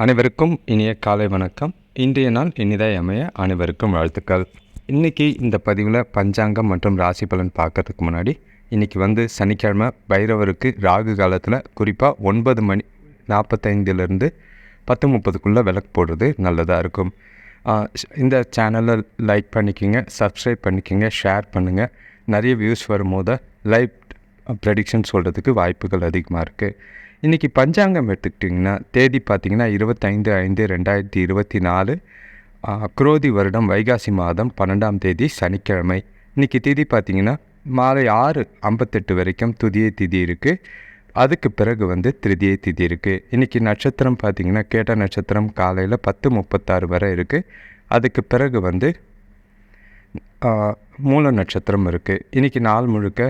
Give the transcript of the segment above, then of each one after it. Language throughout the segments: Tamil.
அனைவருக்கும் இனிய காலை வணக்கம். இன்றைய நாள் இனிதாய் அமைய அனைவருக்கும் வாழ்த்துக்கள். இன்றைக்கி இந்த பதிவில் பஞ்சாங்கம் மற்றும் ராசி பலன் பார்க்கறதுக்கு முன்னாடி இன்றைக்கி சனிக்கிழமை பைரவருக்கு ராகு காலத்தில் குறிப்பாக 9:45 10:30 விளக்கு போடுறது நல்லதாக இருக்கும். இந்த சேனலை லைக் பண்ணிக்கோங்க, சப்ஸ்கிரைப் பண்ணிக்கோங்க, ஷேர் பண்ணுங்கள். நிறைய வியூஸ் வரும்போது லைவ் ப்ரெடிக்ஷன் சொல்கிறதுக்கு வாய்ப்புகள் அதிகமாக இருக்குது. இன்றைக்கி பஞ்சாங்கம் எடுத்துக்கிட்டிங்கன்னா தேதி பார்த்திங்கன்னா 25/5/2024 குரோதி வருடம் வைகாசி மாதம் 12ஆம் தேதி சனிக்கிழமை. இன்றைக்கி திதி பார்த்திங்கன்னா மாலை 6:58 வரைக்கும் துதியை திதி இருக்குது. அதுக்கு பிறகு திருதியை திதி இருக்குது. இன்றைக்கி நட்சத்திரம் பார்த்திங்கன்னா கேட்ட நட்சத்திரம் காலையில் 10:36 வரை இருக்குது. அதுக்கு பிறகு மூல நட்சத்திரம் இருக்குது. இன்றைக்கி நாள் முழுக்க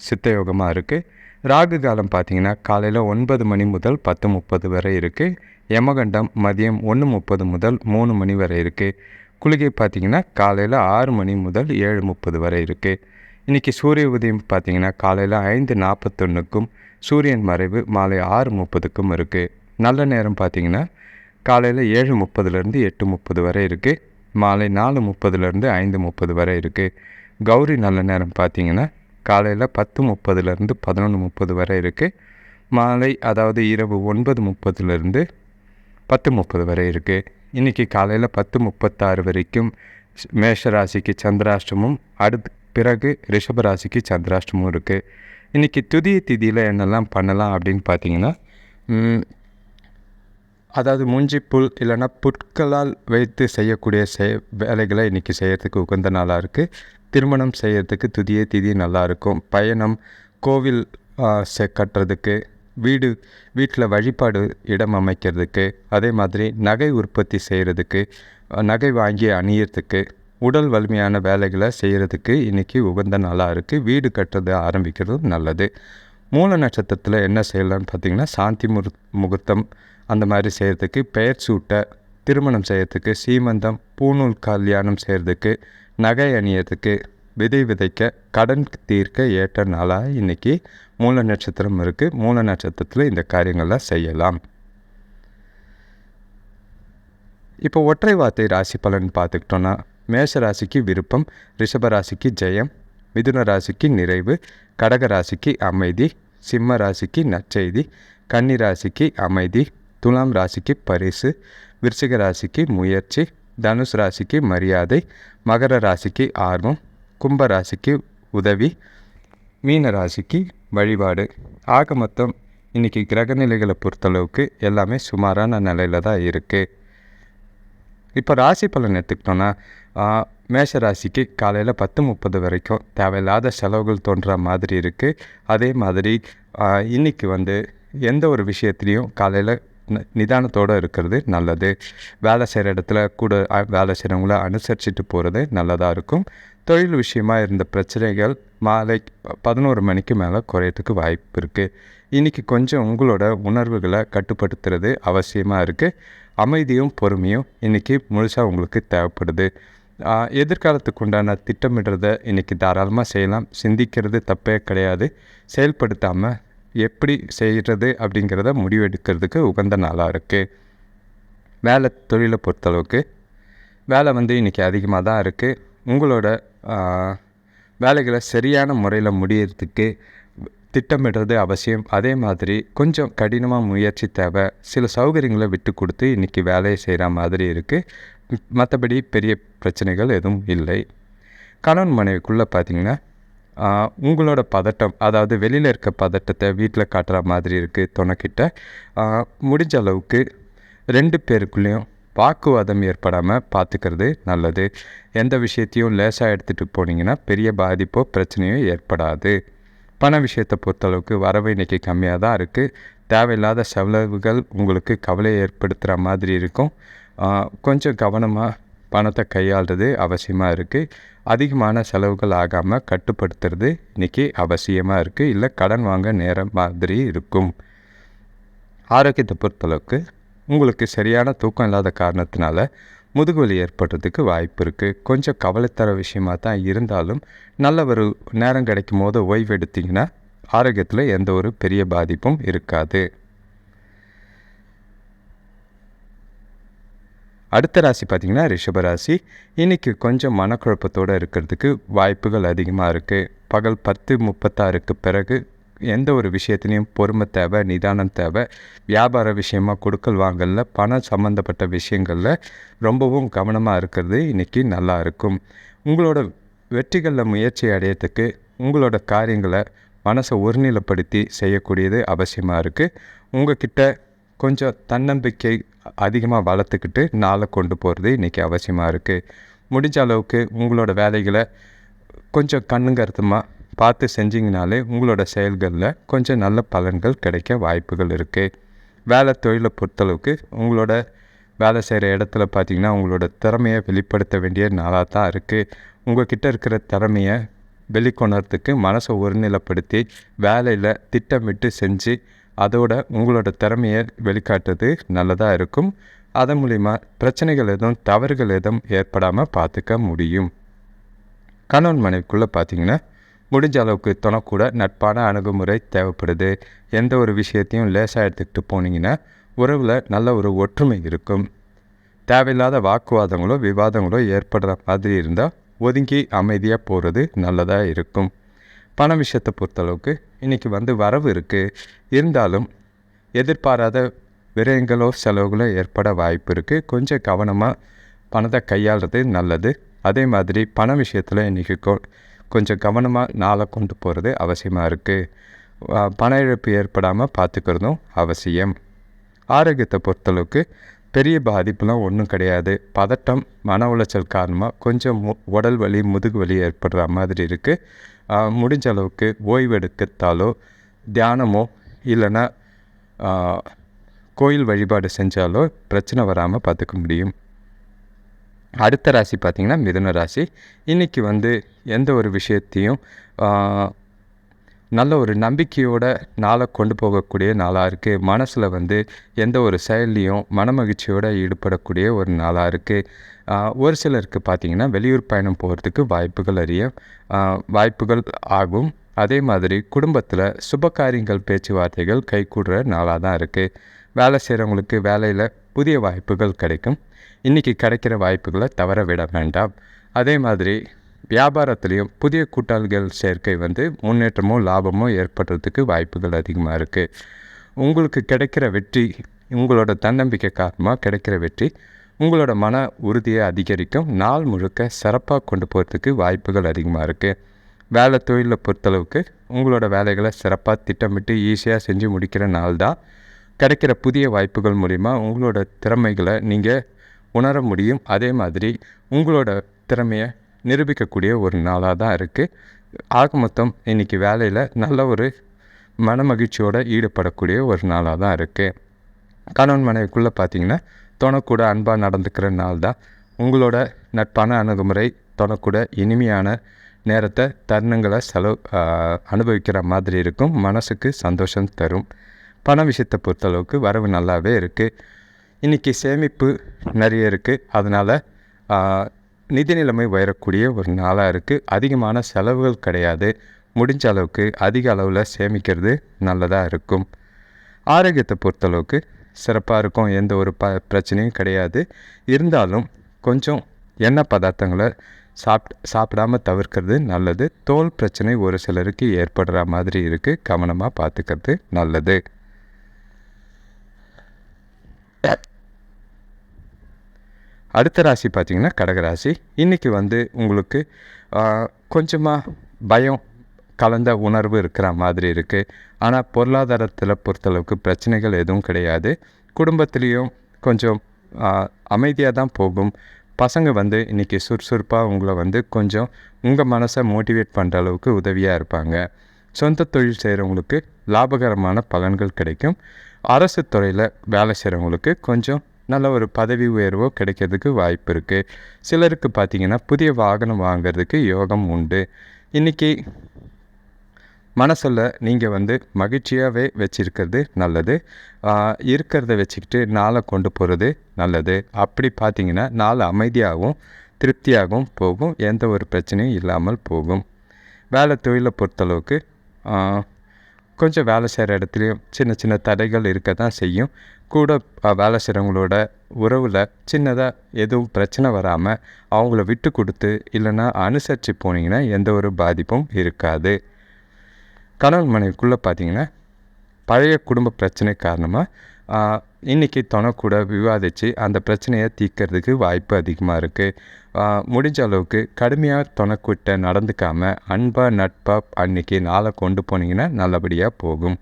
சித்தயோகமாக இருக்குது. ராகு காலம் பார்த்திங்கன்னா காலையில் 9 மணி முதல் 10:30 வரை இருக்குது. யமகண்டம் மதியம் 1:30 முதல் 3 மணி வரை இருக்குது. குளிகை பார்த்திங்கன்னா காலையில் 6 மணி முதல் 7:30 வரை இருக்குது. இன்றைக்கி சூரிய உதயம் பார்த்திங்கன்னா காலையில் 5:41க்கும் சூரியன் மறைவு மாலை 6:30க்கும் இருக்குது. நல்ல நேரம் பார்த்திங்கன்னா காலையில் 7:30 8:30 வரை இருக்குது. மாலை 4:30 5:30 வரை இருக்குது. கௌரி நல்ல நேரம் பார்த்திங்கன்னா காலையில் 10:30 11:30 வரை இருக்குது. மாலை அதாவது இரவு 9:30 10:30 வரை இருக்குது. இன்றைக்கி காலையில் 10:36 வரைக்கும் மேஷராசிக்கு சந்திராஷ்டமும் பிறகு ரிஷபராசிக்கு சந்திராஷ்டமும் இருக்குது. இன்றைக்கி துதிய திதியில் என்னெல்லாம் பண்ணலாம் அப்படின்னு பார்த்திங்கன்னா அதாவது மூஞ்சி புல் இல்லைன்னா புட்களால் வைத்து செய்யக்கூடிய வேலைகளை இன்றைக்கி செய்கிறதுக்கு உகந்த நாளாக இருக்குது. திருமணம் செய்கிறதுக்கு துதிய திதி நல்லாயிருக்கும். பயணம், கோவில் கட்டுறதுக்கு, வீட்டில் வழிபாடு இடம் அமைக்கிறதுக்கு, அதே மாதிரி நகை உற்பத்தி செய்கிறதுக்கு, நகை வாங்கி அணியறதுக்கு, உடல் வலிமையான வேலைகளை செய்கிறதுக்கு இன்றைக்கி உகந்த நாளாக இருக்குது. வீடு கட்டுறது ஆரம்பிக்கிறது நல்லது. மூல நட்சத்திரத்தில் என்ன செய்யலான்னு பார்த்திங்கன்னா சாந்தி முகூர்த்தம் அந்த மாதிரி செய்கிறதுக்கு, பெயர் சூட்ட, திருமணம் செய்கிறதுக்கு, சீமந்தம், பூநூல் கல்யாணம் செய்கிறதுக்கு, நகை அணியறதுக்கு, விதை விதைக்க, கடன் தீர்க்க ஏற்ற நாளாக இன்றைக்கி மூல நட்சத்திரம் இருக்குது. மூல நட்சத்திரத்தில் இந்த காரியங்கள்லாம் செய்யலாம். இப்போ ஒற்றை வார்த்தை ராசி பலன் பார்த்துக்கிட்டோன்னா மேஷ ராசிக்கு விருப்பம், ரிஷப ராசிக்கு ஜெயம், மிதுன ராசிக்கு நிறைவு, கடக ராசிக்கு அமைதி, சிம்ம ராசிக்கு நற்செய்தி, கன்னி ராசிக்கு அமைதி, துலாம் ராசிக்கு பரிசு, விருச்சிக ராசிக்கு முயற்சி, தனுஷ் ராசிக்கு மரியாதை, மகர ராசிக்கு ஆர்வம், கும்ப ராசிக்கு உதவி, மீன ராசிக்கு வழிபாடு. ஆக மொத்தம் இன்றைக்கி கிரகநிலைகளை பொறுத்தளவுக்கு எல்லாமே சுமாரான நிலையில் தான் இருக்குது. இப்போ ராசி பலன் எடுத்துக்கிட்டோன்னா மேஷ ராசிக்கு காலையில் 10:30 வரைக்கும் தேவையில்லாத செலவுகள் தோன்ற மாதிரி இருக்குது. அதே மாதிரி இன்றைக்கி எந்த ஒரு விஷயத்துலேயும் காலையில் நிதானத்தோடு இருக்கிறது நல்லது. வேலை செய்கிற இடத்துல கூட வேலை செய்கிறவங்கள அனுசரிச்சுட்டு போகிறது நல்லதாக இருக்கும். தொழில் விஷயமாக இருந்த பிரச்சனைகள் மாலை 11 மணிக்கு மேலே குறையத்துக்கு வாய்ப்பு இருக்குது. இன்றைக்கி கொஞ்சம் உங்களோட உணர்வுகளை கட்டுப்படுத்துறது அவசியமாக இருக்குது. அமைதியும் பொறுமையும் இன்றைக்கி முழுசாக உங்களுக்கு தேவைப்படுது. எதிர்காலத்துக்கு உண்டான திட்டமிடுறதை இன்றைக்கி தாராளமாக செய்யலாம். சிந்திக்கிறது தப்பே கிடையாது. செயல்படுத்தாமல் எப்படி செய்கிறது அப்படிங்கிறத முடிவெடுக்கிறதுக்கு உகந்த நாளாக இருக்குது. வேலை தொழிலை பொறுத்தளவுக்கு வேலை இன்றைக்கி அதிகமாக தான் இருக்குது. உங்களோட வேலைகளை சரியான முறையில் முடியறதுக்கு திட்டமிடுறது அவசியம். அதே மாதிரி கொஞ்சம் கடினமாக முயற்சி தேவை. சில சௌகரியங்களை விட்டு கொடுத்து இன்றைக்கி வேலையை செய்கிற மாதிரி இருக்குது. மற்றபடி பெரிய பிரச்சனைகள் எதுவும் இல்லை. கணவன் மனைவிக்குள்ளே பார்த்திங்கன்னா உங்களோட பதட்டம், அதாவது வெளியில் இருக்க பதட்டத்தை வீட்டில் காட்டுற மாதிரி இருக்குது. துணைக்கிட்ட முடிஞ்ச அளவுக்கு 2 பேருக்குள்ளேயும் வாக்குவாதம் ஏற்படாமல் பார்த்துக்கிறது நல்லது. எந்த விஷயத்தையும் லேசாக எடுத்துகிட்டு போனீங்கன்னா பெரிய பாதிப்போ பிரச்சனையோ ஏற்படாது. பண விஷயத்தை பொறுத்தளவுக்கு வரவு இன்றைக்கி கம்மியாக தான் இருக்குது. தேவையில்லாத செலவுகள் உங்களுக்கு கவலையை ஏற்படுத்துகிற மாதிரி இருக்கும். கொஞ்சம் கவனமாக பணத்தை கையாளுறது அவசியமாக இருக்குது. அதிகமான செலவுகள் ஆகாமல் கட்டுப்படுத்துறது இன்றைக்கி அவசியமாக இருக்குது. இல்லை கடன் வாங்க நேரம் மாதிரி இருக்கும். ஆரோக்கியத்தை பொறுத்தளவுக்கு உங்களுக்கு சரியான தூக்கம் இல்லாத காரணத்தினால முதுகுவலி ஏற்படுறதுக்கு வாய்ப்பு இருக்குது. கொஞ்சம் கவலை தர விஷயமாக தான் இருந்தாலும் நல்ல ஒரு நேரம் கிடைக்கும் போது ஓய்வு எடுத்திங்கன்னா ஆரோக்கியத்தில் எந்த ஒரு பெரிய பாதிப்பும் இருக்காது. அடுத்த ராசி பார்த்திங்கன்னா ரிஷபராசி. இன்றைக்கி கொஞ்சம் மனக்குழப்பத்தோடு இருக்கிறதுக்கு வாய்ப்புகள் அதிகமாக இருக்குது. பகல் 10:36க்கு பிறகு எந்த ஒரு விஷயத்துலையும் பொறுமை தேவை, நிதானம் தேவை. வியாபார விஷயமாக கொடுக்கல் வாங்கலில், பணம் சம்மந்தப்பட்ட விஷயங்களில் ரொம்பவும் கவனமாக இருக்கிறது இன்றைக்கி நல்லா இருக்கும். உங்களோட வெற்றிகளில் முயற்சி அடையிறதுக்கு உங்களோட காரியங்களை மனசை ஒருநிலைப்படுத்தி செய்யக்கூடியது அவசியமாக இருக்குது. உங்கள்கிட்ட கொஞ்சம் தன்னம்பிக்கை அதிகமாக வளர்த்துக்கிட்டு நாளை கொண்டு போகிறது இன்றைக்கி அவசியமாக இருக்குது. முடிஞ்ச அளவுக்கு உங்களோட வேலைகளை கொஞ்சம் கண்ணுங்கருத்துமாக பார்த்து செஞ்சிங்கனாலே உங்களோட செயல்களில் கொஞ்சம் நல்ல பலன்கள் கிடைக்க வாய்ப்புகள் இருக்குது. வேலை தொழிலை பொறுத்தளவுக்கு உங்களோட வேலை செய்கிற இடத்துல பார்த்திங்கன்னா உங்களோட திறமையை வெளிப்படுத்த வேண்டிய நாளாக தான் இருக்குது. உங்கள்கிட்ட இருக்கிற திறமையை வெளிக்கொணர்றதுக்கு மனசை ஒருநிலைப்படுத்தி வேலையில் திட்டமிட்டு செஞ்சு அதோட உங்களோட திறமையை வெளிக்காட்டுறது நல்லதாக இருக்கும். அதன் மூலிமா பிரச்சனைகள் எதுவும் தவறுகள் எதுவும் ஏற்படாமல் பார்த்துக்க முடியும். கணவன் மனைவிக்குள்ளே பார்த்திங்கன்னா முடிஞ்ச அளவுக்கு துணைக்கூட நட்பான அணுகுமுறை தேவைப்படுது. எந்த ஒரு விஷயத்தையும் லேசாக எடுத்துக்கிட்டு போனீங்கன்னா உறவில் நல்ல ஒரு ஒற்றுமை இருக்கும். தேவையில்லாத வாக்குவாதங்களோ விவாதங்களோ ஏற்படுற மாதிரி இருந்தால் ஒதுங்கி அமைதியாக போகிறது நல்லதாக இருக்கும். பண விஷயத்தை பொறுத்தளவுக்கு இன்றைக்கி வரவு இருக்குது. இருந்தாலும் எதிர்பாராத விரயங்களோ செலவுகளோ ஏற்பட வாய்ப்பு இருக்குது. கொஞ்சம் கவனமாக பணத்தை கையாளுறது நல்லது. அதே மாதிரி பண விஷயத்தில் இன்றைக்கி கொஞ்சம் கவனமாக நாளை கொண்டு போகிறது அவசியமாக இருக்குது. பண இழப்பு ஏற்படாமல் பார்த்துக்கிறதும் அவசியம். ஆரோக்கியத்தை பொறுத்தளவுக்கு பெரிய பாதிப்புலாம் ஒன்றும் கிடையாது. பதட்டம், மன உளைச்சல் காரணமாக கொஞ்சம் உடல் வலி, முதுகு வலி ஏற்படுற மாதிரி இருக்குது. முடிஞ்ச அளவுக்கு ஓய்வு எடுக்கத்தாலோ தியானமோ இல்லைன்னா கோயில் வழிபாடு செஞ்சாலோ பிரச்சனை வராமல் பார்த்துக்க முடியும். அடுத்த ராசி பார்த்திங்கன்னா மிதுன ராசி. இன்றைக்கி எந்த ஒரு விஷயத்தையும் நல்ல ஒரு நம்பிக்கையோட நாளை கொண்டு போகக்கூடிய நாளாக இருக்குது. மனசில் எந்த ஒரு செயல்லையும் மனமகிழ்ச்சியோடு ஈடுபடக்கூடிய ஒரு நாளாக இருக்குது. ஒரு சிலருக்கு பார்த்திங்கன்னா வெளியூர் பயணம் போகிறதுக்கு வாய்ப்புகள் ஆகும். அதே மாதிரி குடும்பத்தில் சுபகாரியங்கள் பேச்சுவார்த்தைகள் கைகூடுற நாளாக தான் இருக்குது. வேலை செய்கிறவங்களுக்கு வேலையில் புதிய வாய்ப்புகள் கிடைக்கும். இன்றைக்கி கிடைக்கிற வாய்ப்புகளை தவற விட வேண்டாம். அதே மாதிரி வியாபாரத்துலேயும் புதிய கூட்டாளிகள் சேர்க்கை முன்னேற்றமோ லாபமோ ஏற்படுறதுக்கு வாய்ப்புகள் அதிகமாக இருக்குது. உங்களுக்கு கிடைக்கிற வெற்றி, உங்களோட தன்னம்பிக்கை காரணமாக கிடைக்கிற வெற்றி உங்களோட மன உறுதியை அதிகரிக்கும். நாள் முழுக்க சிறப்பாக கொண்டு போகிறதுக்கு வாய்ப்புகள் அதிகமாக இருக்குது. வேலை தொழிலை பொறுத்தளவுக்கு உங்களோட வேலைகளை சிறப்பாக திட்டமிட்டு ஈஸியாக செஞ்சு முடிக்கிற நாள் தான். கிடைக்கிற புதிய வாய்ப்புகள் மூலிமா உங்களோட திறமைகளை நீங்கள் உணர முடியும். அதே மாதிரி உங்களோட திறமையை நிரூபிக்கக்கூடிய ஒரு நாளாக தான் இருக்குது. ஆக மொத்தம் இன்றைக்கி வேலையில் நல்ல ஒரு மனமகிழ்ச்சியோடு ஈடுபடக்கூடிய ஒரு நாளாக தான் இருக்குது. கணவன் மனைவிக்குள்ளே பார்த்திங்கன்னா துணைக்கூட அன்பாக நடந்துக்கிற நாள் தான். உங்களோட நட்பான அணுகுமுறை துணைக்கூட இனிமையான நேரத்தை தருணங்களை அனுபவிக்கிற மாதிரி இருக்கும். மனசுக்கு சந்தோஷம் தரும். பண விஷயத்தை பொறுத்தளவுக்கு வரவு நல்லாவே இருக்குது. இன்றைக்கி சேமிப்பு நிறைய இருக்குது. அதனால் நிதி நிலைமை உயரக்கூடிய ஒரு நாளாக இருக்குது. அதிகமான செலவுகள் கிடையாது. முடிஞ்ச அளவுக்கு அதிக அளவில் சேமிக்கிறது நல்லதாக இருக்கும். ஆரோக்கியத்தை பொறுத்தளவுக்கு சிறப்பாக இருக்கும். எந்த ஒரு பிரச்சனையும் கிடையாது. இருந்தாலும் கொஞ்சம் எண்ணெய் பதார்த்தங்களை சாப்பிடாமல் தவிர்க்கிறது நல்லது. தோல் பிரச்சனை ஒரு சிலருக்கு ஏற்படுற மாதிரி இருக்குது. கவனமாக பார்த்துக்கிறது நல்லது. அடுத்த ராசி பார்த்திங்கன்னா கடகராசி. இன்றைக்கி உங்களுக்கு கொஞ்சமாக பயம் கலந்த உணர்வு இருக்கிற மாதிரி இருக்குது. ஆனால் பொருளாதாரத்தில் பொறுத்தளவுக்கு பிரச்சனைகள் எதுவும் கிடையாது. குடும்பத்துலேயும் கொஞ்சம் அமைதியாக தான் போகும். பசங்க இன்றைக்கி சுறுசுறுப்பாக உங்களை கொஞ்சம் உங்கள் மனசை மோட்டிவேட் பண்ணுற அளவுக்கு உதவியாக இருப்பாங்க. சொந்த தொழில் செய்கிறவங்களுக்கு லாபகரமான பலன்கள் கிடைக்கும். அரசு துறையில் வேலை செய்கிறவங்களுக்கு கொஞ்சம் நல்ல ஒரு பதவி உயர்வோ கிடைக்கிறதுக்கு வாய்ப்பு இருக்குது. சிலருக்கு பார்த்திங்கன்னா புதிய வாகனம் வாங்கிறதுக்கு யோகம் உண்டு. இன்றைக்கி மனசில் நீங்கள் மகிழ்ச்சியாகவே வச்சுருக்கிறது நல்லது. இருக்கிறத வச்சுக்கிட்டு நாளை கொண்டு போகிறது நல்லது. அப்படி பார்த்திங்கன்னா நாள் அமைதியாகவும் திருப்தியாகவும் போகும். எந்த ஒரு பிரச்சனையும் இல்லாமல் போகும். வேலை தொழிலை பொறுத்தளவுக்கு கொஞ்சம் வேலை செய்கிற இடத்துலையும் சின்ன சின்ன தடைகள் இருக்க தான் செய்யும். கூட வேலை செய்கிறவங்களோட உறவில் சின்னதாக எதுவும் பிரச்சனை வராமல் அவங்கள விட்டு கொடுத்து இல்லைன்னா அனுசரித்து போனீங்கன்னா எந்த ஒரு பாதிப்பும் இருக்காது. கணவன் மனைவிக்குள்ளே பார்த்திங்கன்னா பழைய குடும்ப பிரச்சனை காரணமாக இன்றைக்கி துணைக்கூட விவாதித்து அந்த பிரச்சனையை தீர்க்கறதுக்கு வாய்ப்பு அதிகமாக இருக்குது. முடிஞ்ச அளவுக்கு கடுமையாக துணைக்கிட்ட நடந்துக்காமல் அன்பாக நட்பாக அன்றைக்கி நாளை கொண்டு போனீங்கன்னா நல்லபடியாக போகும்.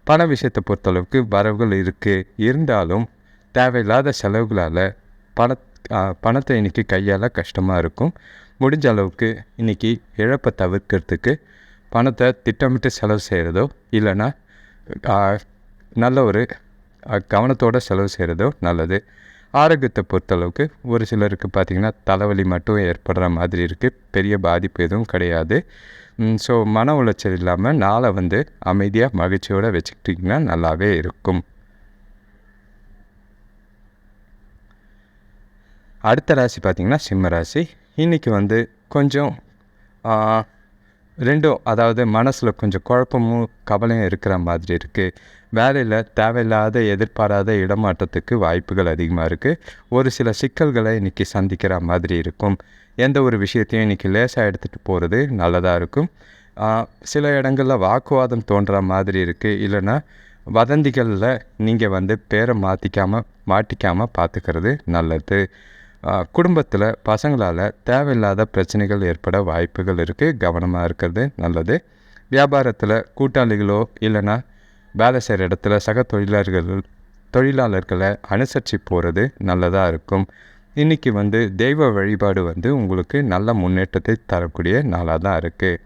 பண விஷயத்தை பொறுத்தளவுக்கு வரவுகள் இருந்தாலும் தேவையில்லாத செலவுகளால் பணத்தை இன்றைக்கி கையால் கஷ்டமாக இருக்கும். முடிஞ்ச அளவுக்கு இன்றைக்கி இழப்பை தவிர்க்கிறதுக்கு பணத்தை திட்டமிட்டு செலவு செய்கிறதோ இல்லைன்னா நல்ல ஒரு கவனத்தோடு செலவு செய்கிறதோ நல்லது. ஆரோக்கியத்தை பொறுத்தளவுக்கு ஒரு சிலருக்கு பார்த்திங்கன்னா தலைவலி மட்டும் ஏற்படுற மாதிரி இருக்குது. பெரிய பாதிப்பு எதுவும் கிடையாது. ஸோ மன உளைச்சல் இல்லாமல் நாளை அமைதியாக மகிழ்ச்சியோடு வச்சுக்கிட்டிங்கன்னா நல்லாவே இருக்கும். அடுத்த ராசி பார்த்திங்கன்னா சிம்ம ராசி. இன்றைக்கி கொஞ்சம் ரெண்டும், அதாவது மனசில் கொஞ்சம் குழப்பமும் கவலையும் இருக்கிற மாதிரி இருக்குது. வேலையில் தேவையில்லாத எதிர்பாராத இடமாற்றத்துக்கு வாய்ப்புகள் அதிகமாக இருக்குது. ஒரு சில சிக்கல்களை இன்றைக்கி சந்திக்கிற மாதிரி இருக்கும். எந்த ஒரு விஷயத்தையும் இன்றைக்கி லேசாக எடுத்துகிட்டு போகிறது நல்லதாக இருக்கும். சில இடங்களில் வாக்குவாதம் தோன்ற மாதிரி இருக்குது. இல்லைன்னா வதந்திகளில் நீங்கள் பேரை மாட்டிக்காமல் பார்த்துக்கிறது நல்லது. குடும்பத்தில் பசங்களால் தேவையில்லாத பிரச்சனைகள் ஏற்பட வாய்ப்புகள் இருக்குது. கவனமாக இருக்கிறது நல்லது. வியாபாரத்தில் கூட்டாளிகளோ இல்லைன்னா வேலை செய்கிற இடத்துல சக தொழிலாளர்களை அனுசரித்து போகிறது நல்லதாக இருக்கும். இன்றைக்கி தெய்வ வழிபாடு உங்களுக்கு நல்ல முன்னேற்றத்தை தரக்கூடிய நாளாக தான் இருக்குது.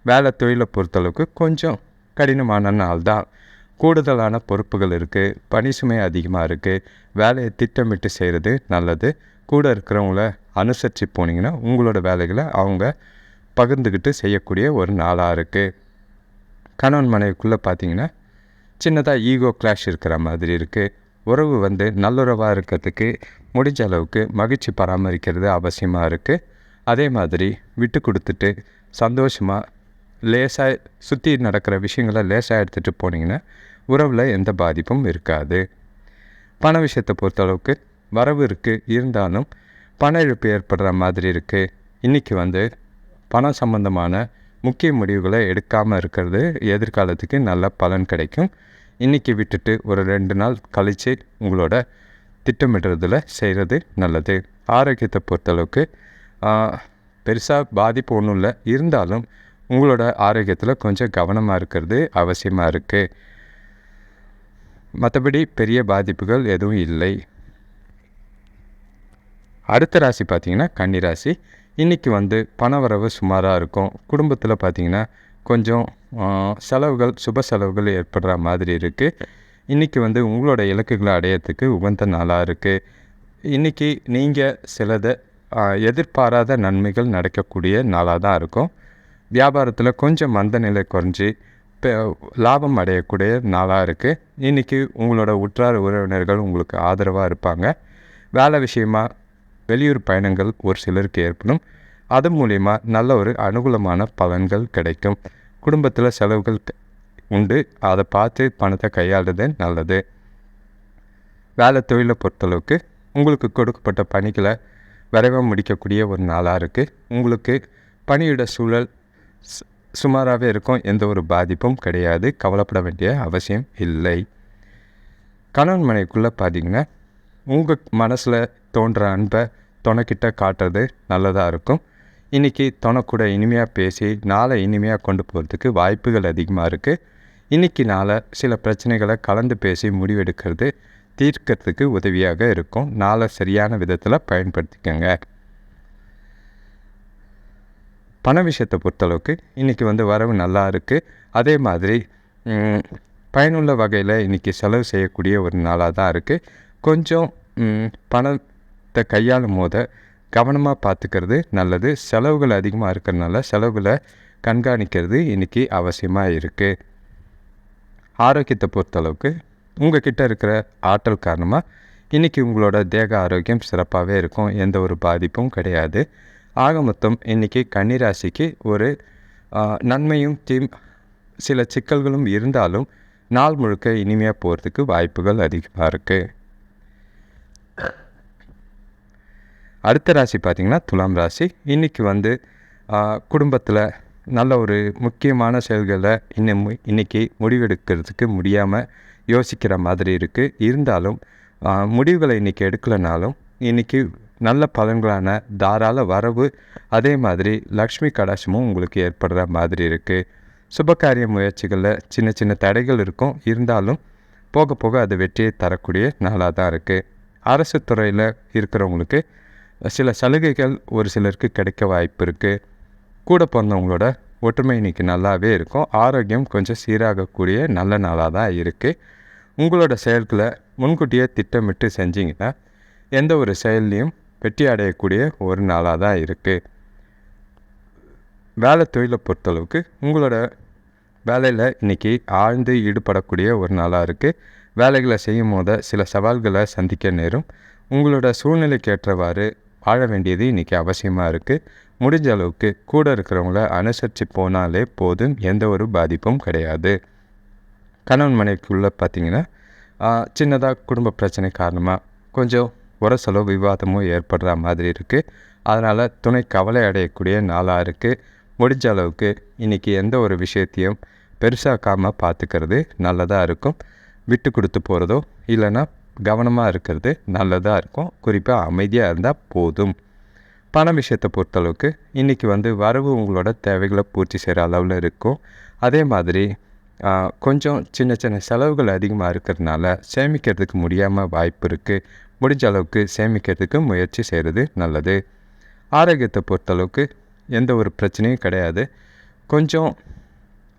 வேலை தொழிலை பொறுத்தளவுக்கு கொஞ்சம் கடினமான நாள் தான். கூடுதலான பொறுப்புகள் இருக்குது. பணி சுமை அதிகமாக இருக்குது. வேலையை திட்டமிட்டு செய்கிறது நல்லது. கூட இருக்கிறவங்கள அனுசரித்து போனீங்கன்னா உங்களோட வேலைகளை அவங்க பகிர்ந்துக்கிட்டு செய்யக்கூடிய ஒரு நாளாக இருக்குது. கணவன் மனைவிக்குள்ளே பார்த்திங்கன்னா சின்னதாக ஈகோ கிளாஷ் இருக்கிற மாதிரி இருக்குது. உறவு நல்லுறவாக இருக்கிறதுக்கு முடிஞ்ச அளவுக்கு மகிழ்ச்சி பராமரிக்கிறது அவசியமாக இருக்குது. அதே மாதிரி விட்டு கொடுத்துட்டு சந்தோஷமாக லேசாக சுற்றி நடக்கிற விஷயங்களை லேசாக எடுத்துகிட்டு போனீங்கன்னா உறவில் எந்த பாதிப்பும் இருக்காது. பண விஷயத்தை பொறுத்தளவுக்கு வரவு இருக்குது, இருந்தாலும் பண இழப்பு ஏற்படுற மாதிரி இருக்குது. இன்றைக்கி பணம் சம்பந்தமான முக்கிய முடிவுகளை எடுக்காமல் இருக்கிறது எதிர்காலத்துக்கு நல்ல பலன் கிடைக்கும். இன்றைக்கி விட்டுட்டு ஒரு 2 நாள் கழித்து உங்களோட திட்டமிடுறதில் செய்கிறது நல்லது. ஆரோக்கியத்தை பொறுத்தளவுக்கு பெருசாக பாதிப்பு ஒன்றும் இல்லை, இருந்தாலும் உங்களோட ஆரோக்கியத்தில் கொஞ்சம் கவனமாக இருக்கிறது அவசியமாக இருக்குது. மற்றபடி பெரிய பாதிப்புகள் எதுவும் இல்லை. அடுத்த ராசி பார்த்திங்கன்னா கன்னி ராசி. இன்றைக்கி பணவரவு சுமாராக இருக்கும். குடும்பத்தில் பார்த்திங்கன்னா கொஞ்சம் செலவுகள், சுப செலவுகள் ஏற்படுற மாதிரி இருக்குது. இன்றைக்கி உங்களோட இலக்குகளை அடையிறதுக்கு உகந்த நாளாக இருக்குது. இன்றைக்கி நீங்கள் சிலதை எதிர்பாராத நன்மைகள் நடக்கக்கூடிய நாளாக தான் இருக்கும். வியாபாரத்தில் கொஞ்சம் மந்த நிலை குறைஞ்சி லாபம் அடையக்கூடிய நாளாக இருக்குது. இன்றைக்கி உங்களோட உற்றார் உறவினர்கள் உங்களுக்கு ஆதரவாக இருப்பாங்க. வேலை விஷயமாக வெளியூர் பயணங்கள் ஒரு சிலருக்கு ஏற்படும். அது மூலிமா நல்ல ஒரு அனுகூலமான பலன்கள் கிடைக்கும். குடும்பத்தில் செலவுகள் உண்டு, அதை பார்த்து பணத்தை கையாளுறது நல்லது. வேலை தொழிலை பொறுத்தளவுக்கு உங்களுக்கு கொடுக்கப்பட்ட பணிகளை விரைவாக முடிக்கக்கூடிய ஒரு நாளாக இருக்குது. உங்களுக்கு பணியிட சூழல் சுமாராகவே இருக்கும். எந்த ஒரு பாதிப்பும் கிடையாது. கவலைப்பட வேண்டிய அவசியம் இல்லை. கணவன் மனைவிக்குள்ளே பார்த்திங்கன்னா உங்கள் மனசில் தோன்ற அன்பை துணைக்கிட்ட காட்டுறது நல்லதாக இருக்கும். இன்றைக்கி துணைக்கூட இனிமையாக பேசி நாளை இனிமையாக கொண்டு போகிறதுக்கு வாய்ப்புகள் அதிகமாக இருக்குது. இன்றைக்கி நாளை சில பிரச்சனைகளை கலந்து பேசி முடிவெடுக்கிறது தீர்க்கறதுக்கு உதவியாக இருக்கும். நாளை சரியான விதத்தில் பயன்படுத்திக்கங்க. பண விஷயத்தை பொறுத்தளவுக்கு இன்றைக்கி வரவு நல்லா இருக்குது. அதே மாதிரி பயனுள்ள வகையில் இன்றைக்கி செலவு செய்யக்கூடிய ஒரு நாளாக தான் இருக்குது. கொஞ்சம் பணத்தை கையாளும் போது கவனமாக பார்த்துக்கிறது நல்லது. செலவுகள் அதிகமாக இருக்கிறதுனால செலவுகளை கண்காணிக்கிறது இன்றைக்கி அவசியமாக இருக்குது. ஆரோக்கியத்தை பொறுத்தளவுக்கு உங்கள் கிட்டே இருக்கிற ஆற்றல் காரணமாக இன்றைக்கி உங்களோட தேக ஆரோக்கியம் சிறப்பாகவே இருக்கும். எந்த ஒரு பாதிப்பும் கிடையாது. ஆக மொத்தம் இன்றைக்கி கன்னிராசிக்கு ஒரு நன்மையும் சில சிக்கல்களும் இருந்தாலும் நாள் முழுக்க இனிமையாக போகிறதுக்கு வாய்ப்புகள் அதிகமாக இருக்குது. அடுத்த ராசி பார்த்திங்கன்னா துலாம் ராசி. இன்றைக்கி குடும்பத்தில் நல்ல ஒரு முக்கியமான செயல்களை இன்றைக்கி முடிவெடுக்கிறதுக்கு முடியாமல் யோசிக்கிற மாதிரி இருக்குது. இருந்தாலும் முடிவுகளை இன்றைக்கி எடுக்கலைனாலும் இன்றைக்கி நல்ல பலன்களான தாராள வரவு, அதே மாதிரி லக்ஷ்மி கடாட்சமும் உங்களுக்கு ஏற்படுற மாதிரி இருக்குது. சுபகாரிய முயற்சிகளில் சின்ன சின்ன தடைகள் இருக்கும், இருந்தாலும் போக போக அது வெற்றியை தரக்கூடிய நாளாக தான் இருக்குது. அரசு துறையில் இருக்கிறவங்களுக்கு சில சலுகைகள் ஒரு சிலருக்கு கிடைக்க வாய்ப்பு இருக்குது. கூட பிறந்தவங்களோட ஒற்றுமை இன்றைக்கி நல்லாவே இருக்கும். ஆரோக்கியம் கொஞ்சம் சீராகக்கூடிய நல்ல நாளாக தான் இருக்குது. உங்களோட செயல்களை முன்கூட்டியே திட்டமிட்டு செஞ்சிங்கன்னா எந்த ஒரு செயல்லையும் வெற்றி அடையக்கூடிய ஒரு நாளாக தான் இருக்குது. வேலை தொழிலை பொறுத்தளவுக்கு உங்களோட வேலையில் இன்றைக்கி ஆழ்ந்து ஈடுபடக்கூடிய ஒரு நாளாக இருக்குது. வேலைகளை செய்யும் போது சில சவால்களை சந்திக்க நேரும். உங்களோட சூழ்நிலைக்கு ஏற்றவாறு வாழ வேண்டியது இன்றைக்கி அவசியமாக இருக்குது. முடிஞ்ச அளவுக்கு கூட இருக்கிறவங்கள அனுசரித்து போனாலே போதும், எந்த ஒரு பாதிப்பும் கிடையாது. கணவன் மனைவிக்குள்ளே பார்த்திங்கன்னா சின்னதாக குடும்ப பிரச்சனை காரணமாக கொஞ்சம் உரசலோ விவாதமோ ஏற்படுற மாதிரி இருக்குது. அதனால் துணை கவலை அடையக்கூடிய நாளாக இருக்குது. முடிஞ்ச அளவுக்கு இன்றைக்கி எந்த ஒரு விஷயத்தையும் பெருசாக்காமல் பார்த்துக்கிறது நல்லதாக இருக்கும். விட்டு கொடுத்து போகிறதோ இல்லைன்னா கவனமாக இருக்கிறது நல்லதாக இருக்கும். குறிப்பாக அமைதியாக இருந்தால் போதும். பண விஷயத்தை பொறுத்தளவுக்கு இன்றைக்கி வரவு உங்களோட தேவைகளை பூர்த்தி செய்கிற அளவில் இருக்கும். அதே மாதிரி கொஞ்சம் சின்ன சின்ன செலவுகள் அதிகமாக இருக்கிறதுனால சேமிக்கிறதுக்கு முடியாமல் வாய்ப்பு இருக்குது. முடிஞ்ச அளவுக்கு சேமிக்கிறதுக்கு முயற்சி செய்கிறது நல்லது. ஆரோக்கியத்தை பொறுத்தளவுக்கு எந்த ஒரு பிரச்சனையும் கிடையாது. கொஞ்சம்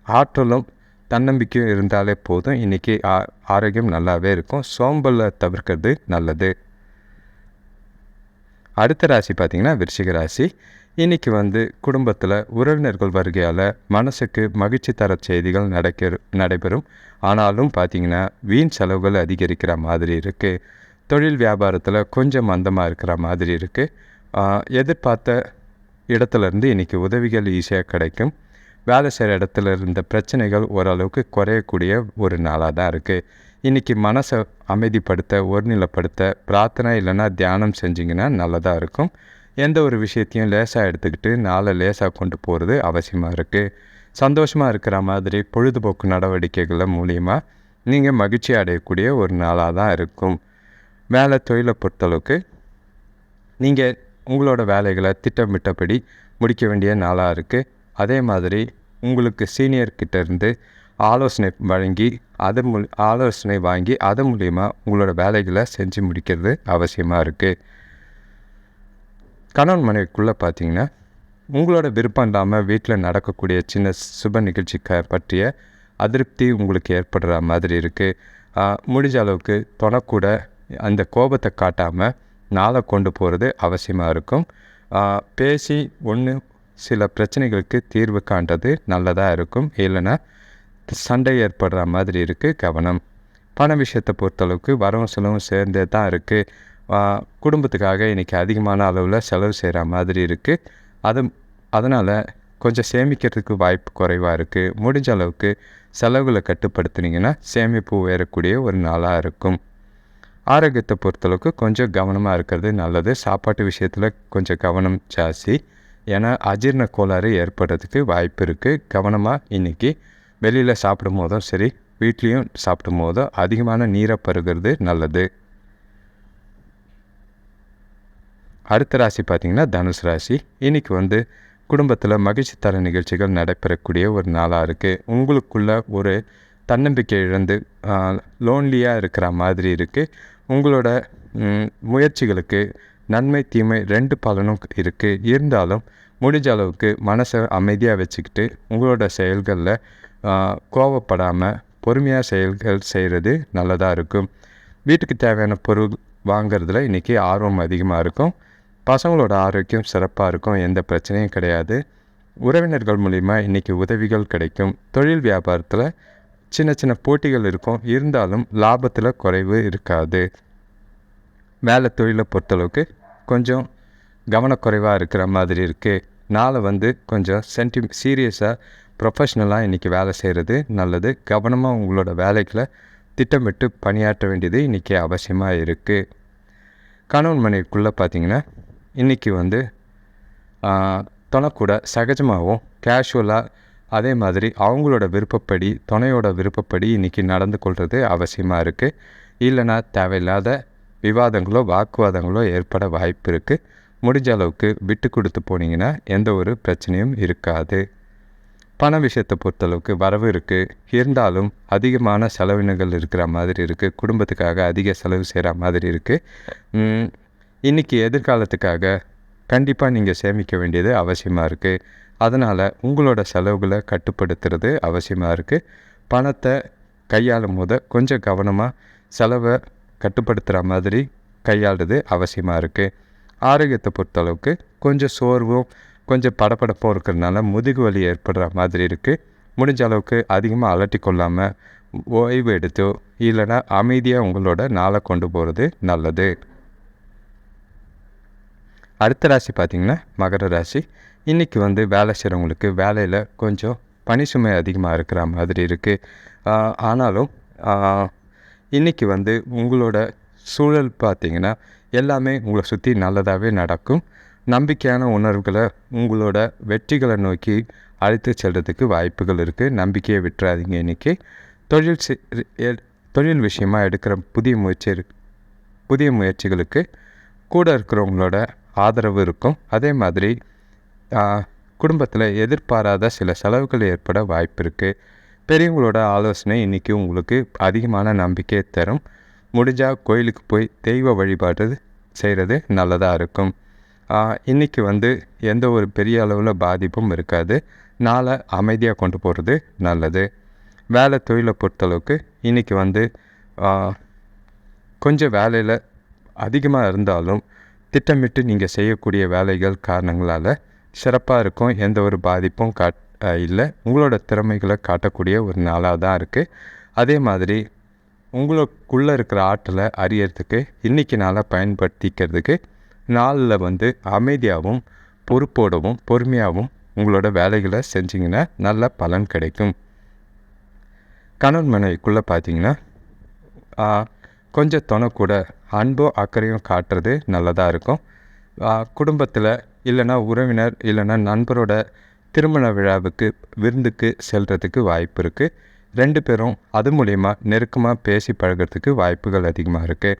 ஆற்றலும் தன்னம்பிக்கையும் இருந்தாலே போதும். இன்றைக்கி ஆரோக்கியம் நல்லாவே இருக்கும். சோம்பலை தவிர்க்கிறது நல்லது. அடுத்த ராசி பார்த்திங்கன்னா விருச்சிக ராசி. இன்றைக்கி குடும்பத்தில் உறவினர்கள் வருகையால் மனசுக்கு மகிழ்ச்சி தர செய்திகள் நடைபெறும். ஆனாலும் பார்த்திங்கன்னா வீண் செலவுகள் அதிகரிக்கிற மாதிரி இருக்குது. தொழில் வியாபாரத்தில் கொஞ்சம் மந்தமாக இருக்கிற மாதிரி இருக்குது. எதிர்பார்த்த இடத்துலேருந்து இன்றைக்கி உதவிகள் ஈஸியாக கிடைக்கும். வேலை செய்கிற இடத்துல இருந்த பிரச்சனைகள் ஓரளவுக்கு குறையக்கூடிய ஒரு நாளாக தான் இருக்குது. இன்றைக்கி மனசை அமைதிப்படுத்த, ஒருநிலைப்படுத்த பிரார்த்தனை இல்லைன்னா தியானம் செஞ்சிங்கன்னா நல்லதாக இருக்கும். எந்த ஒரு விஷயத்தையும் லேசாக எடுத்துக்கிட்டு நாளை லேசாக கொண்டு போகிறது அவசியமாக இருக்குது. சந்தோஷமாக இருக்கிற மாதிரி பொழுதுபோக்கு நடவடிக்கைகள் மூலியமாக நீங்கள் மகிழ்ச்சி அடையக்கூடிய ஒரு நாளாக தான் இருக்கும். வேலை தொழிலை பொறுத்தளவுக்கு நீங்கள் உங்களோட வேலைகளை திட்டமிட்டபடி முடிக்க வேண்டிய நாளாக இருக்குது. அதே மாதிரி உங்களுக்கு சீனியர்கிட்டேருந்து ஆலோசனை வாங்கி அது மூலிமா உங்களோட வேலைகளை செஞ்சு முடிக்கிறது அவசியமாக இருக்குது. கணவன் மனைவிக்குள்ளே பார்த்திங்கன்னா உங்களோட விருப்பம் இல்லாமல் வீட்டில் நடக்கக்கூடிய சின்ன சுப நிகழ்ச்சி பற்றிய அதிருப்தி உங்களுக்கு ஏற்படுற மாதிரி இருக்குது. முடிஞ்ச அளவுக்கு தொணக்கூட அந்த கோபத்தை காட்டாமல் நாளை கொண்டு போகிறது அவசியமாக இருக்கும். பேசி சில பிரச்சனைகளுக்கு தீர்வு காண்றது நல்லதாக இருக்கும். இல்லைன்னா சண்டை ஏற்படுற மாதிரி இருக்குது. கவனம். பண விஷயத்தை பொறுத்தளவுக்கு வரவும் செலவும் சேர்ந்தே தான் இருக்குது. குடும்பத்துக்காக இன்றைக்கி அதிகமான அளவில் செலவு செய்கிற மாதிரி இருக்குது. அதனால் கொஞ்சம் சேமிக்கிறதுக்கு வாய்ப்பு குறைவாக இருக்குது. முடிஞ்ச அளவுக்கு செலவுகளை கட்டுப்படுத்துனீங்கன்னா சேமிப்பு உயரக்கூடிய ஒரு நாளாக இருக்கும். ஆரோக்கியத்தை பொறுத்தளவுக்கு கொஞ்சம் கவனமாக இருக்கிறது நல்லது. சாப்பாட்டு விஷயத்தில் கொஞ்சம் கவனம் ஜாஸ்தி. ஏன்னா அஜீரண கோளாறு ஏற்படுறதுக்கு வாய்ப்பு இருக்குது. கவனமாக இன்றைக்கி வெளியில் சாப்பிடும் போதும் சரி, வீட்லேயும் சாப்பிடும் போதும் அதிகமான நீரை பருகிறது நல்லது. அடுத்த ராசி பார்த்திங்கன்னா தனுசு ராசி. இன்றைக்கி குடும்பத்தில் மகிழ்ச்சி தர நிகழ்ச்சிகள் நடைபெறக்கூடிய ஒரு நாளாக இருக்குது. உங்களுக்குள்ள ஒரு தன்னம்பிக்கை இழந்து லோன்லியாக இருக்கிற மாதிரி இருக்குது. உங்களோட முயற்சிகளுக்கு நன்மை தீமை 2 பலனும் இருக்குது. இருந்தாலும் முடிஞ்ச அளவுக்கு மனசை அமைதியாக வச்சுக்கிட்டு உங்களோட செயல்களில் கோவப்படாமல் பொறுமையாக செயல்கள் செய்கிறது நல்லதாக இருக்கும். வீட்டுக்கு தேவையான பொருள் வாங்கிறதுல இன்றைக்கி ஆர்வம் அதிகமாக இருக்கும். பசங்களோட ஆரோக்கியம் சிறப்பாக இருக்கும். எந்த பிரச்சனையும் கிடையாது. உறவினர்கள் மூலிமா இன்றைக்கி உதவிகள் கிடைக்கும். தொழில் வியாபாரத்தில் சின்ன சின்ன போட்டிகள் இருக்கும். இருந்தாலும் லாபத்தில் குறைவு இருக்காது. வேலை தொழிலை பொறுத்தளவுக்கு கொஞ்சம் கவனக்குறைவாக இருக்கிற மாதிரி இருக்குது. நாளை வந்து கொஞ்சம் சீரியஸாக ப்ரொஃபஷ்னலாக இன்றைக்கி வேலை செய்கிறது நல்லது. கவனமாக உங்களோட வேலைகளை திட்டமிட்டு பணியாற்ற வேண்டியது இன்றைக்கி அவசியமாக இருக்குது. கணவன் மனைவிக்குள்ளே பார்த்திங்கன்னா இன்றைக்கி வந்து துணைக்கூட சகஜமாகவும் கேஷுவலாக அதே மாதிரி அவங்களோட விருப்பப்படி துணையோட விருப்பப்படி இன்றைக்கி நடந்து கொள்வது அவசியமாக இருக்குது. இல்லைனா தேவையில்லாத விவாதங்களோ வாக்குவாதங்களோ ஏற்பட வாய்ப்பு இருக்குது. முடிஞ்ச அளவுக்கு விட்டு கொடுத்து போனீங்கன்னா எந்த ஒரு பிரச்சனையும் இருக்காது. பண விஷயத்தை பொறுத்தளவுக்கு வரவு இருக்குது, இருந்தாலும் அதிகமான செலவினங்கள் இருக்கிற மாதிரி இருக்குது. குடும்பத்துக்காக அதிக செலவு செய்கிற மாதிரி இருக்குது. இன்றைக்கி எதிர்காலத்துக்காக கண்டிப்பாக நீங்கள் சேமிக்க வேண்டியது அவசியமாக இருக்குது. அதனால் உங்களோட செலவுகளை கட்டுப்படுத்துறது அவசியமாக இருக்குது. பணத்தை கையாளும் போது கொஞ்சம் கவனமாக செலவை கட்டுப்படுத்துகிற மாதிரி கையாளுறது அவசியமாக இருக்குது. ஆரோக்கியத்தை பொறுத்தளவுக்கு கொஞ்சம் சோர்வும் கொஞ்சம் படபடப்பும் இருக்கிறதுனால முதுகு வலி ஏற்படுற மாதிரி இருக்குது. முடிஞ்ச அளவுக்கு அதிகமாக அலட்டி கொள்ளாமல் ஓய்வு எடுத்தோ இல்லைனா அமைதியாக உங்களோட நாளை கொண்டு போகிறது நல்லது. அடுத்த ராசி பார்த்திங்கன்னா மகர ராசி. இன்றைக்கி வந்து வேலை செய்கிறவங்களுக்கு வேலையில் கொஞ்சம் பணி சுமை அதிகமாக இருக்கிற மாதிரி இருக்குது. ஆனாலும் இன்றைக்கி வந்து உங்களோட சூழல் பார்த்திங்கன்னா எல்லாமே உங்களை சுற்றி நல்லதாகவே நடக்கும். நம்பிக்கையான உணர்வுகளை உங்களோட வெற்றிகளை நோக்கி அழைத்து செல்கிறதுக்கு வாய்ப்புகள் இருக்குது. நம்பிக்கையை விட்டுறாதீங்க. இன்றைக்கி தொழில் விஷயமாக எடுக்கிற புதிய முயற்சிகளுக்கு கூட இருக்கிறவங்களோட ஆதரவு இருக்கும். அதே மாதிரி குடும்பத்தில் எதிர்பாராத சில செலவுகள் ஏற்பட வாய்ப்பு இருக்குது. பெரியவங்களோட ஆலோசனை இன்றைக்கி உங்களுக்கு அதிகமான நம்பிக்கையை தரும். முடிஞ்சால் கோயிலுக்கு போய் தெய்வ வழிபாடு செய்கிறது நல்லதாக இருக்கும். இன்றைக்கி வந்து எந்த ஒரு பெரிய அளவில் பாதிப்பும் இருக்காது. நாளை அமைதியாக கொண்டு போகிறது நல்லது. வேலை தொழிலை பொறுத்தளவுக்கு இன்றைக்கி வந்து கொஞ்சம் வேலையில் அதிகமாக இருந்தாலும் திட்டமிட்டு நீங்கள் செய்யக்கூடிய வேலைகள் காரணங்களால் சிறப்பாக இருக்கும். எந்த ஒரு பாதிப்பும் இல்லை. உங்களோட திறமைகளை காட்டக்கூடிய ஒரு நாளாக தான் இருக்குது. அதே மாதிரி உங்களுக்குள்ளே இருக்கிற ஆற்றலை அறியறதுக்கு இன்றைக்கி நாளை பயன்படுத்திக்கிறதுக்கு நாளில் வந்து அமைதியாகவும் பொறுப்போடவும் பொறுமையாகவும் உங்களோட வேலைகளை செஞ்சிங்கன்னா நல்ல பலன் கிடைக்கும். கணவன் மனைவிக்குள்ளே பார்த்தீங்கன்னா கொஞ்சம் துணைக்கூட அன்போ அக்கறையும் காட்டுறது நல்லதாக இருக்கும். குடும்பத்தில் இல்லைனா உறவினர் இல்லைனா நண்பரோட திருமண விழாவுக்கு விருந்துக்கு செல்கிறதுக்கு வாய்ப்பு இருக்குது. 2 பேரும் அது மூலயமா நெருக்கமாக பேசி பழகிறதுக்கு வாய்ப்புகள் அதிகமாக இருக்குது.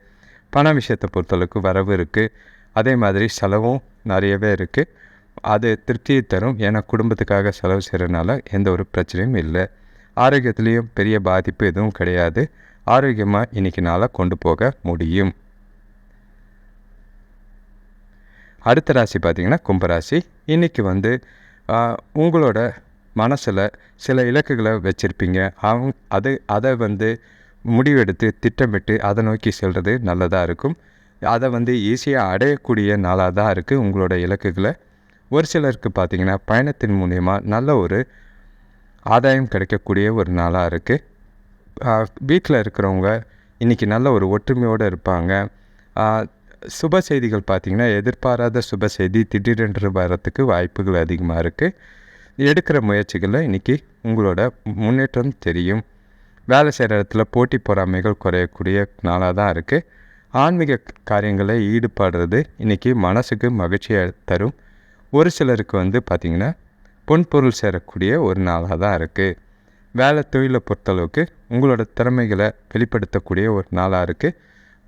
பண விஷயத்தை பொறுத்தளவுக்கு வரவு இருக்குது. அதே மாதிரி செலவும் நிறையவே இருக்குது. அது திருப்தியை தரும். ஏன்னா குடும்பத்துக்காக செலவு செய்கிறதுனால எந்த ஒரு பிரச்சனையும் இல்லை. ஆரோக்கியத்துலேயும் பெரிய பாதிப்பு எதுவும் கிடையாது. ஆரோக்கியமாக இன்றைக்கி நாளை கொண்டு போக முடியும். அடுத்த ராசி பார்த்திங்கன்னா கும்பராசி. இன்றைக்கி வந்து உங்களோட மனசில் சில இலக்குகளை வச்சுருப்பீங்க. அதை வந்து முடிவெடுத்து திட்டமிட்டு அதை நோக்கி செல்வது நல்லதாக இருக்கும். அதை வந்து ஈஸியாக அடையக்கூடிய நாளாக தான் இருக்குது உங்களோட இலக்குகளை. ஒரு சிலருக்கு பார்த்திங்கன்னா பயணத்தின் மூலயமா நல்ல ஒரு ஆதாயம் கிடைக்கக்கூடிய ஒரு நாளாக இருக்குது. வீட்டில் இருக்கிறவங்க இன்றைக்கி நல்ல ஒரு ஒற்றுமையோடு இருப்பாங்க. சுப செய்திகள் பார்த்திங்கன்னா எதிர்பாராத சுப செய்தி திடீரென்று வரத்துக்கு வாய்ப்புகள் அதிகமாக இருக்குது. எடுக்கிற முயற்சிகளில் இன்றைக்கி உங்களோட முன்னேற்றம் தெரியும். வேலை செய்கிற இடத்துல போட்டி பொறாமைகள் குறையக்கூடிய நாளாக தான் இருக்குது. ஆன்மீக காரியங்களில் ஈடுபடுறது இன்றைக்கி மனசுக்கு மகிழ்ச்சியை தரும். ஒரு சிலருக்கு வந்து பார்த்திங்கன்னா பொன்பொருள் சேரக்கூடிய ஒரு நாளாக தான் இருக்குது. வேலை தொழிலை பொறுத்தளவுக்கு உங்களோட திறமைகளை வெளிப்படுத்தக்கூடிய ஒரு நாளாக இருக்குது.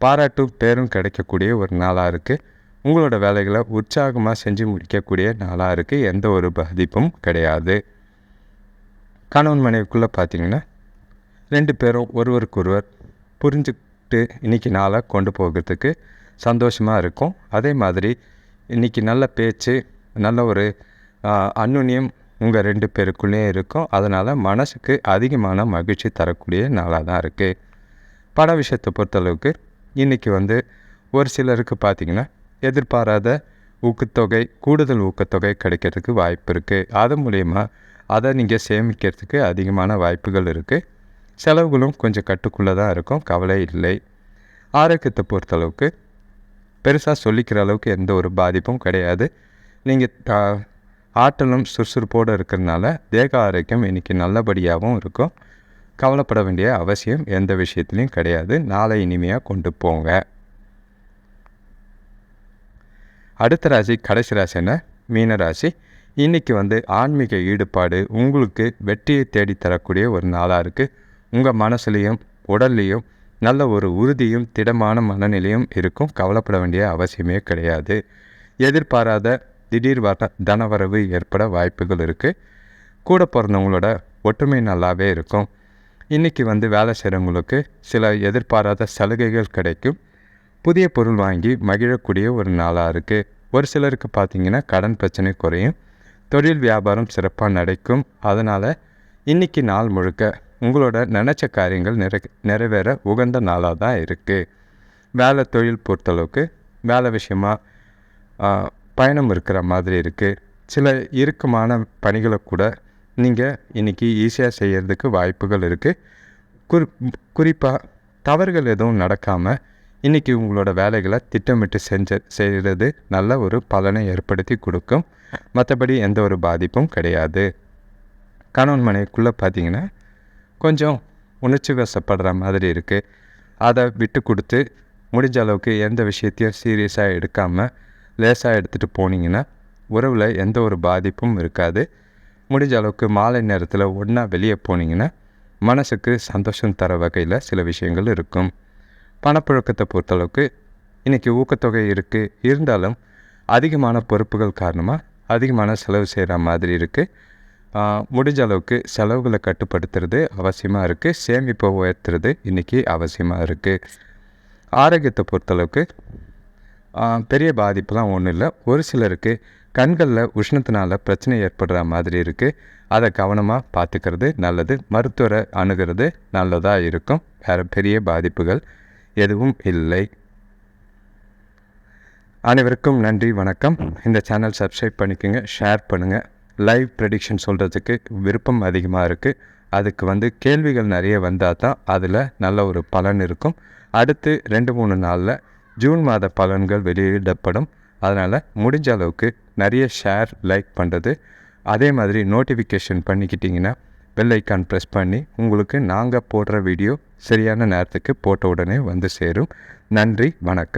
பாராட்டும் பேரும் கிடைக்கக்கூடிய ஒரு நாளாக இருக்குது. உங்களோட வேலைகளை உற்சாகமாக செஞ்சு முடிக்கக்கூடிய நாளாக இருக்குது. எந்த ஒரு பாதிப்பும் கிடையாது. கணவன் மனைவிக்குள்ளே பார்த்திங்கன்னா 2 பேரும் ஒருவருக்கொருவர் புரிஞ்சுக்கிட்டு இன்றைக்கி நாளை கொண்டு போகிறதுக்கு சந்தோஷமாக இருக்கும். அதே மாதிரி இன்றைக்கி நல்ல பேச்சு நல்ல ஒரு அந்யுன்யம் உங்கள் 2 பேருக்குள்ளேயும் இருக்கும். அதனால் மனசுக்கு அதிகமான மகிழ்ச்சி தரக்கூடிய நாளாக தான் இருக்குது. பண விஷயத்தை பொறுத்தளவுக்கு இன்றைக்கி வந்து ஒரு சிலருக்கு பார்த்திங்கன்னா எதிர்பாராத ஊக்கத்தொகை கூடுதல் ஊக்கத்தொகை கிடைக்கிறதுக்கு வாய்ப்பு இருக்குது. அது மூலயமா அதை நீங்கள் சேமிக்கிறதுக்கு அதிகமான வாய்ப்புகள் இருக்குது. செலவுகளும் கொஞ்சம் கட்டுக்குள்ளே தான் இருக்கும். கவலை இல்லை. ஆரோக்கியத்தை பொறுத்தளவுக்கு பெருசாக சொல்லிக்கிற அளவுக்கு எந்த ஒரு பாதிப்பும் கிடையாது. நீங்கள் ஆற்றலும் சுறுசுறுப்போடு இருக்கிறதுனால தேக ஆரோக்கியம் இன்றைக்கி நல்லபடியாகவும் இருக்கும். கவலைப்பட வேண்டிய அவசியம் எந்த விஷயத்துலையும் கிடையாது. நாளை இனிமையாக கொண்டு போங்க. அடுத்த ராசி கடைசி ராசின்னா மீன ராசி. இன்றைக்கி ஆன்மீக ஈடுபாடு உங்களுக்கு வெற்றியை தேடித்தரக்கூடிய ஒரு நாளாக இருக்குது. உங்கள் மனசுலேயும் உடல்லையும் நல்ல ஒரு உறுதியும் திடமான மனநிலையும் இருக்கும். கவலைப்பட வேண்டிய அவசியமே கிடையாது. எதிர்பாராத திடீர் தனவரவு ஏற்பட வாய்ப்புகள் இருக்குது. கூட பிறந்தவங்களோட ஒற்றுமை நல்லாவே இருக்கும். இன்றைக்கி வேலை செய்கிறவங்களுக்கு சில எதிர்பாராத சலுகைகள் கிடைக்கும். புதிய பொருள் வாங்கி மகிழக்கூடிய ஒரு நாளாக இருக்குது. ஒரு சிலருக்கு பார்த்திங்கன்னா கடன் பிரச்சனை குறையும். தொழில் வியாபாரம் சிறப்பாக நடக்கும். அதனால் இன்றைக்கி நாள் முழுக்க உங்களோட நினச்ச காரியங்கள் நிறைவேற உகந்த நாளாக தான் இருக்குது. வேலை தொழில் பொறுத்தளவுக்கு வேலை விஷயமாக பயணம் இருக்கிற மாதிரி இருக்குது. சில இறுக்கமான பணிகளை கூட நீங்கள் இன்றைக்கி ஈஸியாக செய்கிறதுக்கு வாய்ப்புகள் இருக்குது. குறிப்பாக தவறுகள் எதுவும் நடக்காமல் இன்றைக்கி உங்களோட வேலைகளை திட்டமிட்டு செய்கிறது நல்ல ஒரு பலனை ஏற்படுத்தி கொடுக்கும். மற்றபடி எந்த ஒரு பாதிப்பும் கிடையாது. கணவன் மனைவிக்குள்ளே பார்த்திங்கன்னா கொஞ்சம் உணர்ச்சி வசப்படுற மாதிரி இருக்குது. அதை விட்டு கொடுத்து முடிஞ்ச அளவுக்கு எந்த விஷயத்தையும் சீரியஸாக எடுக்காமல் லேசாக எடுத்துகிட்டு போனீங்கன்னா உறவில் எந்த ஒரு பாதிப்பும் இருக்காது. முடிஞ்ச அளவுக்கு மாலை நேரத்தில் ஒன்றா வெளியே போனீங்கன்னா மனசுக்கு சந்தோஷம் தர வகையில் சில விஷயங்கள் இருக்கும். பணப்புழக்கத்தை பொறுத்தளவுக்கு இன்றைக்கி ஊக்கத்தொகை இருக்குது. இருந்தாலும் அதிகமான பொறுப்புகள் காரணமாக அதிகமான செலவு செய்கிற மாதிரி இருக்குது. முடிஞ்ச அளவுக்கு செலவுகளை கட்டுப்படுத்துறது அவசியமாக இருக்குது. சேமிப்பை உயர்த்துறது இன்றைக்கி அவசியமாக இருக்குது. ஆரோக்கியத்தை பொறுத்தளவுக்கு பெரிய பாதிப்புலாம் ஒன்றும் இல்லை. ஒரு சிலருக்கு கண்களில் உஷ்ணத்தினால பிரச்சனை ஏற்படுற மாதிரி இருக்குது. அதை கவனமாக பார்த்துக்கிறது நல்லது. மருத்துவரை அணுகிறது நல்லதாக இருக்கும். வேறு பெரிய பாதிப்புகள் எதுவும் இல்லை. அனைவருக்கும் நன்றி, வணக்கம். இந்த சேனல் சப்ஸ்கிரைப் பண்ணிக்கோங்க, ஷேர் பண்ணுங்கள். லைவ் ப்ரெடிக்ஷன் சொல்கிறதுக்கு விருப்பம் அதிகமாக இருக்குது. அதுக்கு கேள்விகள் நிறைய வந்தால் தான் அதில் நல்ல ஒரு பலன் இருக்கும். அடுத்து 2-3 நாளில் ஜூன் மாத பலன்கள் வெளியிடப்படும். அதனால் முடிஞ்ச அளவுக்கு நிறைய ஷேர் லைக் பண்ணுறது, அதே மாதிரி நோட்டிஃபிகேஷன் பண்ணிக்கிட்டிங்கன்னா பெல் ஐக்கான் ப்ரெஸ் பண்ணி உங்களுக்கு நாங்கள் போடுற வீடியோ சரியான நேரத்துக்கு போட்ட உடனே சேரும். நன்றி, வணக்கம்.